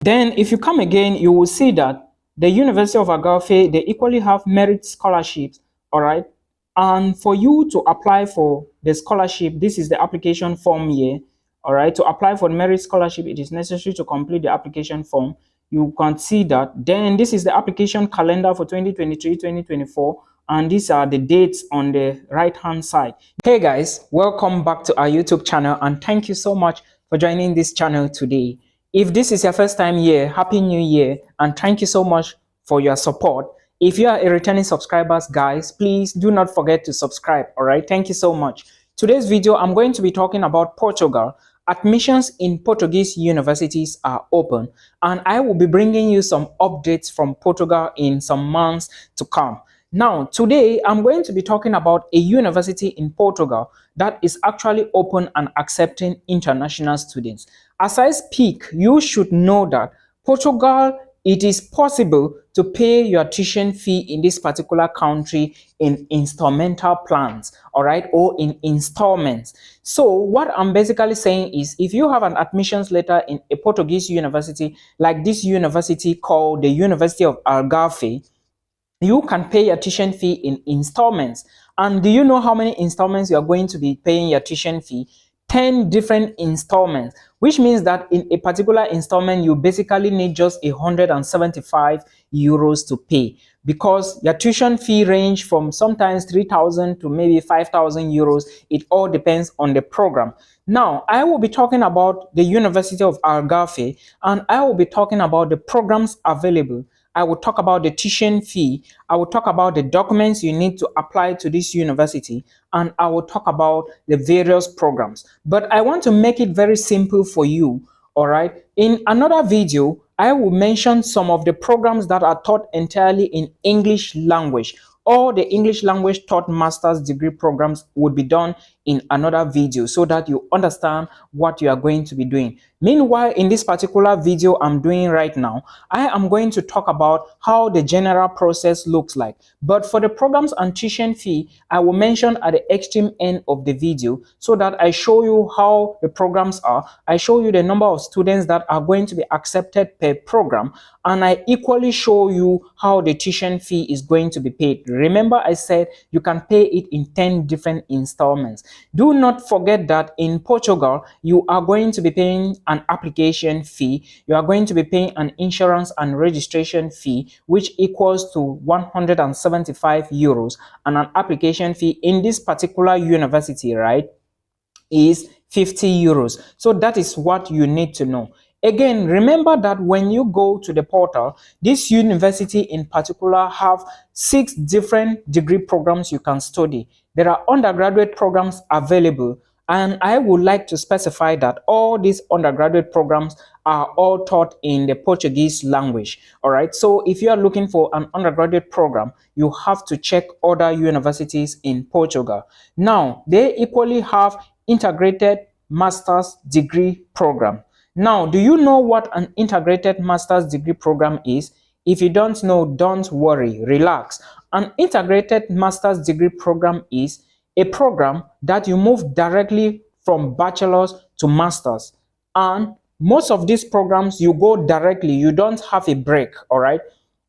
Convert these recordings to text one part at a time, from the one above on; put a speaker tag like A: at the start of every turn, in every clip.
A: Then if you come again, you will see that the University of Algarve, they equally have merit scholarships, all right? And for you to apply for the scholarship, this is the application form here, all right? To apply for the merit scholarship, it is necessary to complete the application form. You can see that. Then this is the application calendar for 2023-2024, and these are the dates on the right-hand side. Hey guys, welcome back to our YouTube channel, and thank you so much for joining this channel today. If this is your first time here, Happy New Year, and thank you so much for your support. If you are a returning subscribers, guys, please do not forget to subscribe, all right? Thank you so much. Today's video, I'm going to be talking about Portugal. Admissions in Portuguese universities are open, and I will be bringing you some updates from Portugal in some months to come. Now, today, I'm going to be talking about a university in Portugal that is actually open and accepting international students. As I speak, you should know that Portugal, it is possible to pay your tuition fee in this particular country in installmental plans, all right, or in installments. So what I'm basically saying is, if you have an admissions letter in a Portuguese university, like this university called the University of Algarve, you can pay your tuition fee in installments. And do you know how many installments you are going to be paying your tuition fee? 10 different installments, which means that in a particular installment, you basically need just 175 euros to pay, because your tuition fee range from sometimes 3,000 to maybe 5,000 euros. It all depends on the program. Now, I will be talking about the University of Algarve, and I will be talking about the programs available. I will talk about the tuition fee. I will talk about the documents you need to apply to this university, and I will talk about the various programs. But I want to make it very simple for you, all right? In another video, I will mention some of the programs that are taught entirely in English language. All the English language taught master's degree programs would be done in another video, so that you understand what you are going to be doing. Meanwhile, in this particular video I'm doing right now, I am going to talk about how the general process looks like. But for the programs and tuition fee, I will mention at the extreme end of the video, so that I show you how the programs are. I show you the number of students that are going to be accepted per program, and I equally show you how the tuition fee is going to be paid. Remember, I said you can pay it in 10 different installments. Do not forget that in Portugal, you are going to be paying an application fee. You are going to be paying an insurance and registration fee, which equals to 175 euros. And an application fee in this particular university, right, is 50 euros. So that is what you need to know. Again, remember that when you go to the portal, this university in particular have 6 different degree programs you can study. There are undergraduate programs available, and I would like to specify that all these undergraduate programs are all taught in the Portuguese language, all right? So if you are looking for an undergraduate program, you have to check other universities in Portugal. Now, they equally have integrated master's degree program. Now, do you know what an integrated master's degree program is? If you don't know, don't worry, relax. An integrated master's degree program is a program that you move directly from bachelor's to master's. And most of these programs, you go directly, you don't have a break, all right?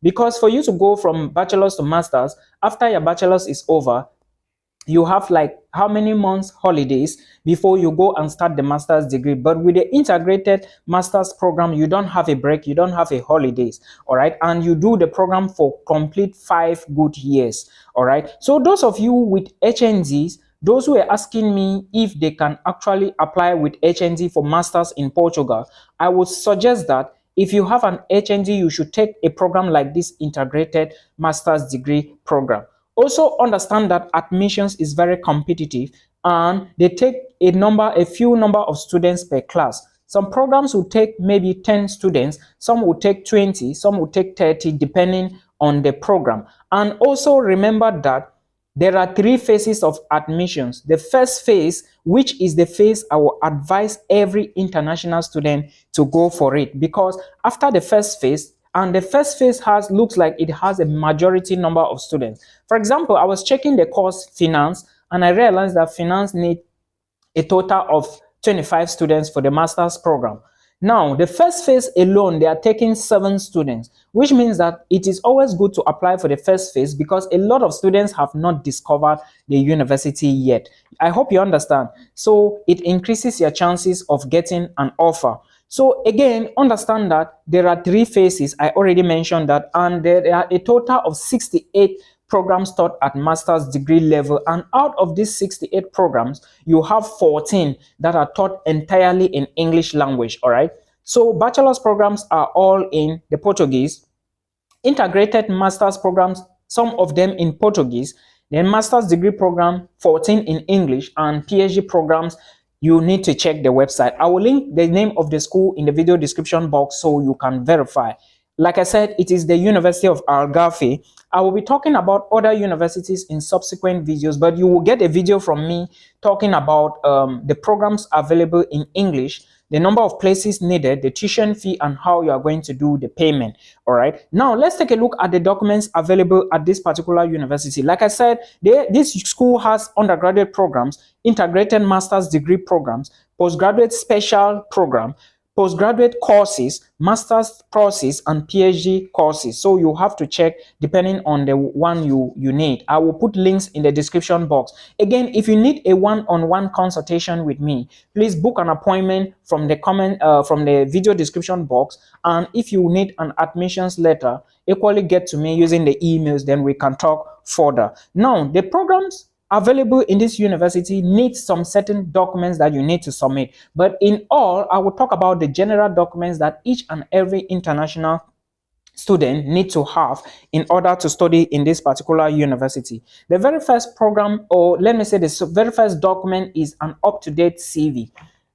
A: Because for you to go from bachelor's to master's, after your bachelor's is over, you have like how many months holidays before you go and start the master's degree. But with the integrated master's program, you don't have a break, you don't have a holidays, all right? And you do the program for complete 5 good years, all right? So those of you with HNDs, those who are asking me if they can actually apply with HND for masters in Portugal, I would suggest that if you have an HND, you should take a program like this integrated master's degree program. Also understand that admissions is very competitive, and they take a few number of students per class. Some programs will take maybe 10 students, some will take 20, some will take 30, depending on the program. And also remember that there are 3 phases of admissions. The first phase, which is the phase I will advise every international student to go for it, because after the first phase, and the first phase looks like it has a majority number of students. For example, I was checking the course finance, and I realized that finance need a total of 25 students for the master's program. Now, the first phase alone, they are taking 7 students, which means that it is always good to apply for the first phase because a lot of students have not discovered the university yet. I hope you understand. So it increases your chances of getting an offer. So again, understand that there are 3 phases. I already mentioned that, and there are a total of 68 programs taught at master's degree level, and out of these 68 programs you have 14 that are taught entirely in English language. All right, so bachelor's programs are all in the Portuguese, integrated master's programs, some of them in Portuguese, then master's degree program 14 in English, and PhD programs you need to check the website. I will link the name of the school in the video description box so you can verify. Like I said, it is the University of Algarve. I will be talking about other universities in subsequent videos, but you will get a video from me talking about the programs available in English, the number of places needed, the tuition fee, and how you are going to do the payment. All right. Now, let's take a look at the documents available at this particular university. Like I said, this school has undergraduate programs, integrated master's degree programs, postgraduate special program, postgraduate courses, master's courses, and PhD courses. So you have to check depending on the one you need. I will put links in the description box. Again, if you need a one-on-one consultation with me, please book an appointment from the video description box. And if you need an admissions letter, equally get to me using the emails, then we can talk further. Now, the programs available in this university needs some certain documents that you need to submit, but in all, I will talk about the general documents that each and every international student need to have in order to study in this particular university. The very first program, or let me say the very first document, is an up-to-date CV.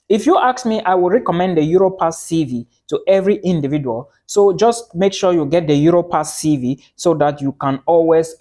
A: If you ask me, I will recommend the Europass CV to every individual. So just make sure you get the Europass CV so that you can always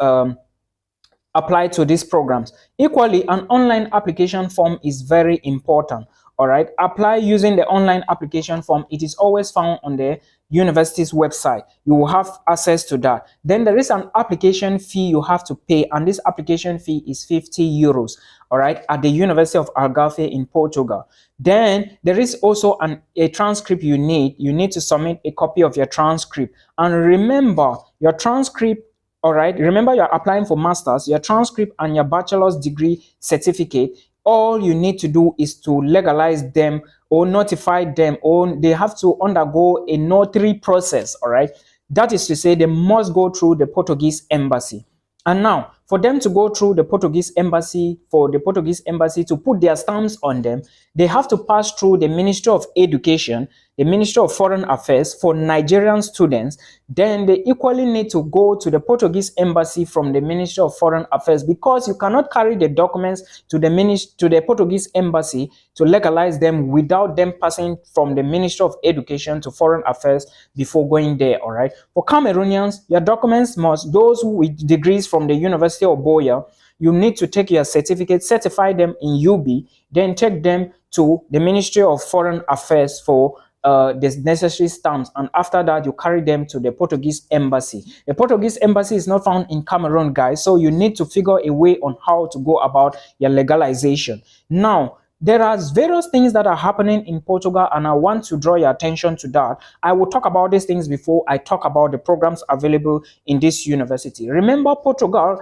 A: apply to these programs. Equally, an online application form is very important. All right, apply using the online application form. It is always found on the university's website. You will have access to that. Then there is an application fee you have to pay, and this application fee is 50 euros. All right, at the University of Algarve in Portugal. Then there is also a transcript you need. You need to submit a copy of your transcript, and remember your transcript. All right, remember you're applying for master's, your transcript and your bachelor's degree certificate. All you need to do is to legalize them or notify them, or they have to undergo a notary process. All right, that is to say they must go through the Portuguese Embassy. And now, for them to go through the Portuguese Embassy, for the Portuguese Embassy to put their stamps on them, they have to pass through the Ministry of Education, the Ministry of Foreign Affairs for Nigerian students. Then they equally need to go to the Portuguese Embassy from the Ministry of Foreign Affairs, because you cannot carry the documents to the Portuguese Embassy to legalize them without them passing from the Ministry of Education to Foreign Affairs before going there. All right. For Cameroonians, your documents must, those with degrees from the University of Boya, you need to take your certificate, certify them in UB, then take them to the Ministry of Foreign Affairs for the necessary stamps, and after that you carry them to the Portuguese Embassy. The Portuguese Embassy is not found in Cameroon, guys, so you need to figure a way on how to go about your legalization. Now, there are various things that are happening in Portugal, and I want to draw your attention to that. I will talk about these things before I talk about the programs available in this university. Remember, Portugal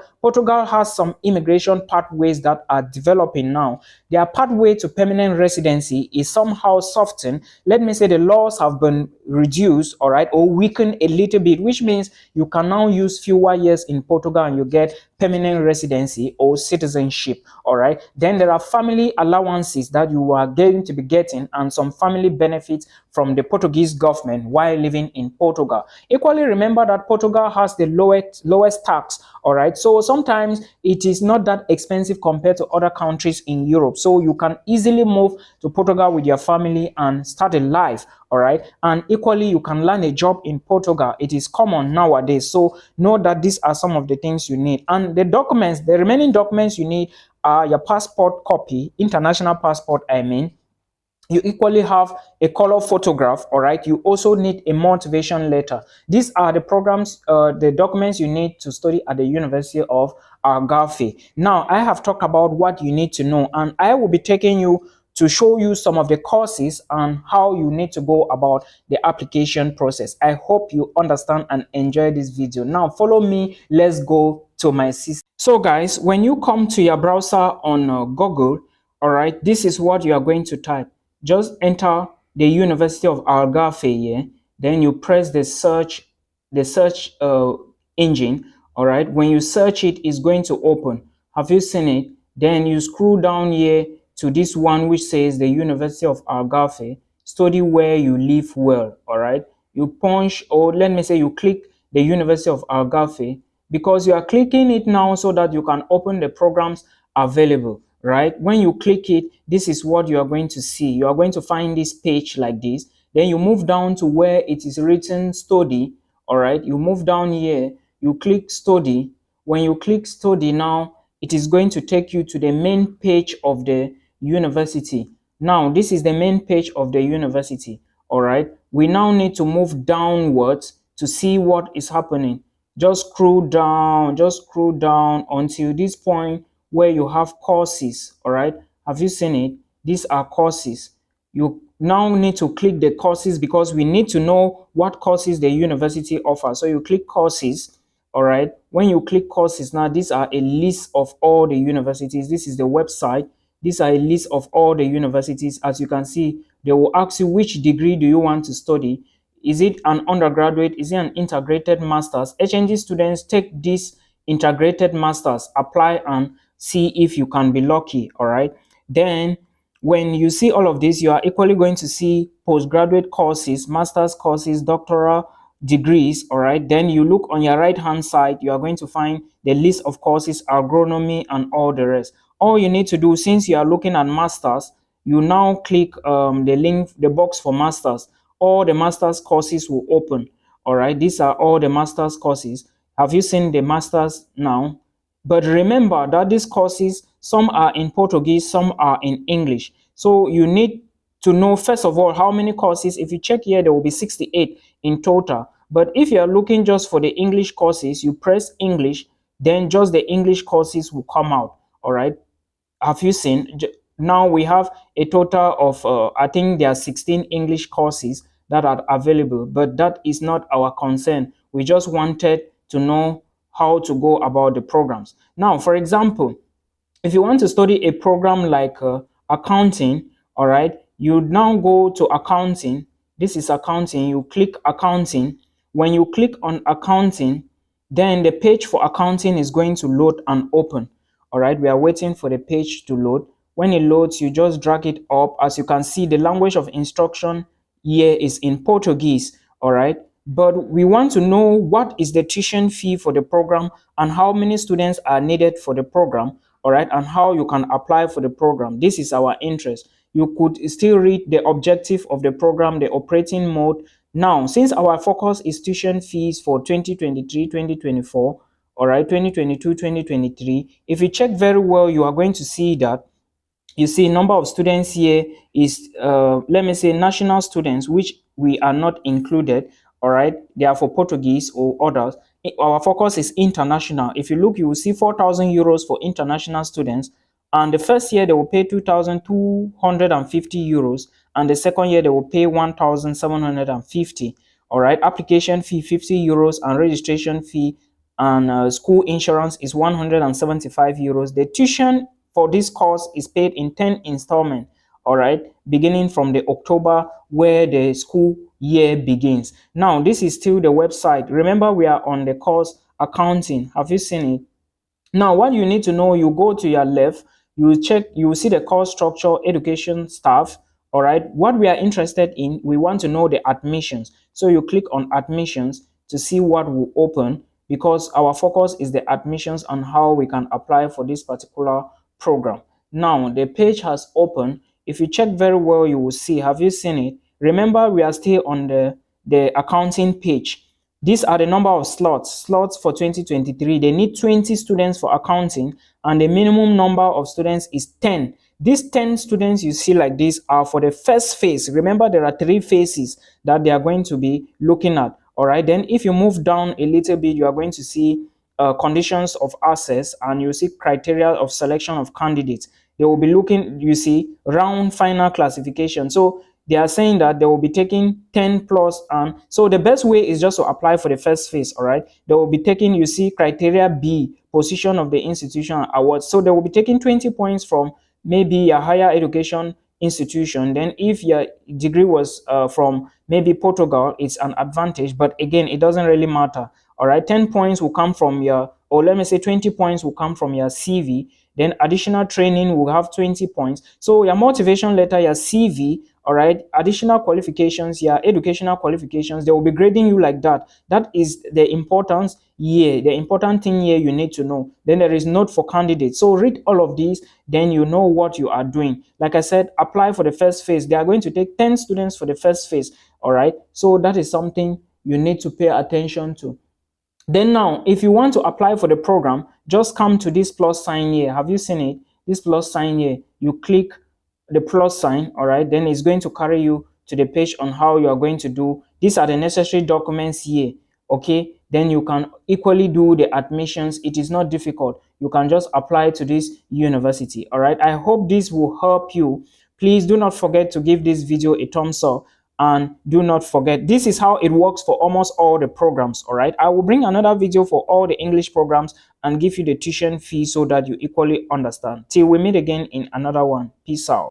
A: has some immigration pathways that are developing now. Their pathway to permanent residency is somehow softened. Let me say the laws have been reduced, all right, or weakened a little bit, which means you can now use fewer years in Portugal and you get permanent residency or citizenship. All right, then there are family allowances that you are going to be getting, and some family benefits from the Portuguese government while living in Portugal. Equally, remember that Portugal has the lowest tax. All right, so sometimes it is not that expensive compared to other countries in Europe, so you can easily move to Portugal with your family and start a life. All right, and equally you can land a job in Portugal. It is common nowadays, so know that these are some of the things you need. And the documents, the remaining documents you need are your passport copy, international passport, I mean. You equally have a color photograph. All right, you also need a motivation letter. These are the programs, the documents you need to study at the University of Algarve. Now, I have talked about what you need to know, and I will be taking you to show you some of the courses and how you need to go about the application process. I hope you understand and enjoy this video. Now follow me, let's go to my system. So guys, when you come to your browser on Google, all right, this is what you are going to type. Just enter the University of Algarve here, then you press the search engine. All right, when you search it, it's going to open. Have you seen it? Then you scroll down here to this one which says the University of Algarve, study where you live well. All right, you punch, or let me say you click the University of Algarve, because you are clicking it now so that you can open the programs available, right? When you click it, this is what you are going to see. You are going to find this page like this. Then you move down to where it is written study. All right, you move down here, you click study. When you click study now, it is going to take you to the main page of the university. Now this is the main page of the university. All right, we now need to move downwards to see what is happening. Just scroll down until this point where you have courses. All right, have you seen it? These are courses. You now need to click the courses because we need to know what courses the university offers. So you click courses. All right, when you click courses, now these are a list of all the universities. This is the website. These are a list of all the universities. As you can see, they will ask you which degree do you want to study. Is it an undergraduate? Is it an integrated master's? HNG students take this integrated master's, apply and see if you can be lucky. All right, then when you see all of this, you are equally going to see postgraduate courses, master's courses, doctoral degrees. All right, then you look on your right hand side, you are going to find the list of courses, agronomy and all the rest. All you need to do, since you are looking at masters, you now click the link, the box for masters. All the masters courses will open. All right, these are all the masters courses. Have you seen the masters now? But remember that these courses, some are in Portuguese, some are in English. So you need to know, first of all, how many courses. If you check here, there will be 68 in total. But if you are looking just for the English courses, you press English, then just the English courses will come out. All right, have you seen? Now we have a total of I think there are 16 English courses that are available, but that is not our concern. We just wanted to know how to go about the programs. Now, for example, if you want to study a program like accounting, all right, you now go to accounting. This is accounting. You click accounting. When you click on accounting, then the page for accounting is going to load and open. All right, we are waiting for the page to load. When it loads, you just drag it up. As you can see, the language of instruction here is in Portuguese. All right, but we want to know what is the tuition fee for the program and how many students are needed for the program. All right, and how you can apply for the program. This is our interest. You could still read the objective of the program, the operating mode. Now, since our focus is tuition fees for 2023-2024, all right, 2022-2023, if you check very well, you are going to see that you see number of students here is let me say national students, which we are not included. All right, they are for Portuguese or others. Our focus is international. If you look, you will see 4,000 euros for international students, and the first year they will pay 2,250 euros, and the second year they will pay 1,750. all right, application fee 50 euros, and registration fee and school insurance is 175 euros. The tuition for this course is paid in 10 installments, all right, beginning from the October where the school year begins. Now, this is still the website. Remember, we are on the course accounting. Have you seen it? Now, what you need to know, you go to your left, you check, you see the course structure, education staff. All right, what we are interested in, we want to know the admissions. So you click on admissions to see what will open, because our focus is the admissions and how we can apply for this particular program. Now, the page has opened. If you check very well, you will see. Have you seen it? Remember, we are still on the accounting page. These are the number of slots for 2023. They need 20 students for accounting, and the minimum number of students is 10. These 10 students you see like this are for the first phase. Remember, there are 3 phases that they are going to be looking at. All right, then if you move down a little bit, you are going to see conditions of access, and you see criteria of selection of candidates. they will be looking, you see, round final classification. So they are saying that they will be taking 10 plus, so the best way is just to apply for the first phase. All right, they will be taking, you see, criteria B, position of the institution, awards. So they will be taking 20 points from maybe a higher education institution. Then if your degree was from maybe Portugal, it's an advantage, but again, it doesn't really matter. All right, 10 points will come from your, or let me say 20 points will come from your CV. Then additional training will have 20 points. So your motivation letter, your CV, all right, additional qualifications, your educational qualifications, they will be grading you like that. That is the importance here, the important thing here you need to know. Then there is note for candidates. So read all of these, then you know what you are doing. Like I said, apply for the first phase. They are going to take 10 students for the first phase. All right, so that is something you need to pay attention to. Then now, if you want to apply for the program, just come to this plus sign here. Have you seen it? This plus sign here. You click the plus sign, all right? Then it's going to carry you to the page on how you are going to do. These are the necessary documents here, okay? Then you can equally do the admissions. It is not difficult. You can just apply to this university, all right? I hope this will help you. Please do not forget to give this video a thumbs up. And do not forget, this is how it works for almost all the programs. All right, I will bring another video for all the English programs and give you the tuition fee so that you equally understand. Till we meet again in another one. Peace out.